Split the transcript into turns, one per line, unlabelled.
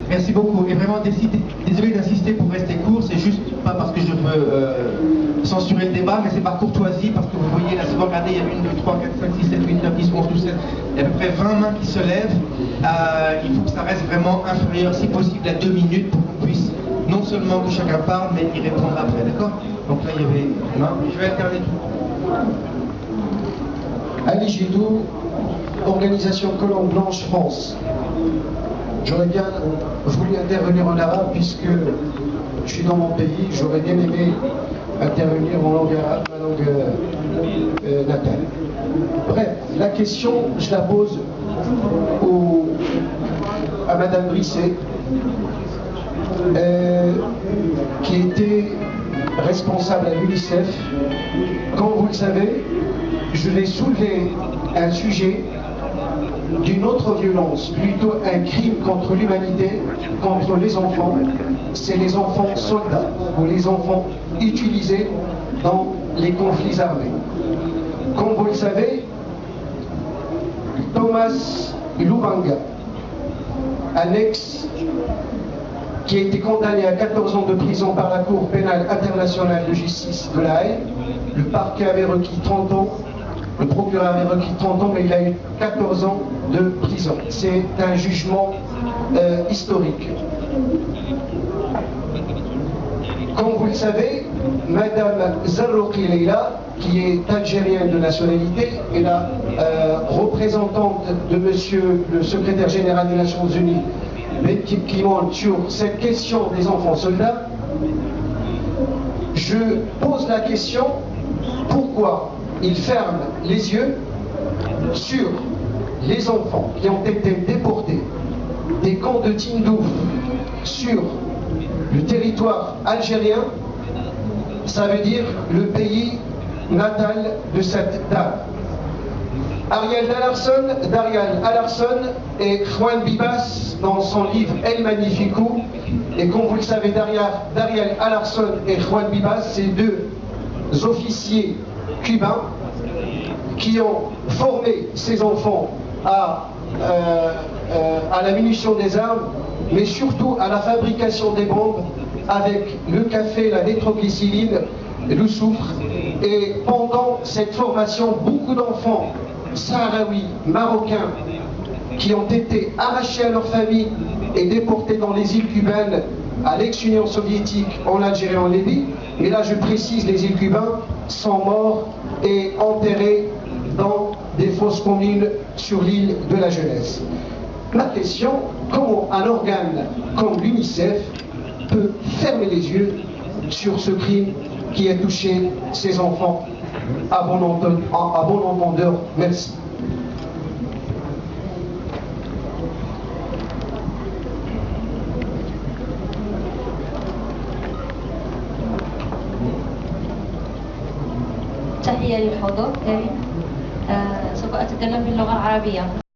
Merci beaucoup. Et vraiment, désolé d'insister pour rester court, c'est juste pas parce que je veux censurer le débat, mais c'est par courtoisie, parce que vous voyez, là, si vous regardez, il y a 1, 2, 3, 4, 5, 6, 7, 8, 9, 10, 11, 12, 13, il y a à peu près 20 mains qui se lèvent. Il faut que ça reste vraiment inférieur, si possible, à 2 minutes pour qu'on puisse, non seulement que chacun parle, mais y répondre après, d'accord? Donc là, il y avait une main. Je vais alterner tout.
Ali Gidou, organisation Colombe Blanche France. J'aurais bien voulu intervenir en arabe puisque je suis dans mon pays, j'aurais bien aimé intervenir en langue arabe, ma langue natale. Bref, la question, je la pose à Madame Brisset, qui était responsable à l'UNICEF. Comme vous le savez, je vais soulever un sujet d'une autre violence, plutôt un crime contre l'humanité, contre les enfants. C'est les enfants soldats ou les enfants utilisés dans les conflits armés. Comme vous le savez, Thomas Lubanga, un ex qui a été condamné à 14 ans de prison par la Cour pénale internationale de justice de La Haye. Le parquet avait requis 30 ans, le procureur avait requis 30 ans, mais il a eu 14 ans de prison. C'est un jugement historique. Comme vous le savez, Madame Zarrouki Leila, qui est algérienne de nationalité, est la représentante de Monsieur le secrétaire général des Nations Unies, Bentim Kimon, sur cette question des enfants soldats. Je pose la question, pourquoi il ferme les yeux sur les enfants qui ont été déportés des camps de Tindouf sur le territoire algérien? Ça veut dire le pays natal de cette dame. Ariel Alarson et Juan Bibas, dans son livre El Magnifico, et comme vous le savez, Ariel Alarson et Juan Bibas, c'est deux officiers cubains qui ont formé ces enfants à la munition des armes, mais surtout à la fabrication des bombes avec le café, la nitroglycérine, le soufre. Et pendant cette formation, beaucoup d'enfants sahraouis, marocains, qui ont été arrachés à leur famille et déportés dans les îles cubaines, à l'ex-Union soviétique, en Algérie, en Libye. Et là, je précise, les îles cubains sont morts et enterrés dans des fosses communes sur l'île de la Jeunesse. Ma question, comment un organe comme l'UNICEF peut fermer les yeux sur ce crime qui a touché ces enfants? À bon entendeur, merci.
تحية للحضور الكريم. سوف أتكلم باللغة العربية.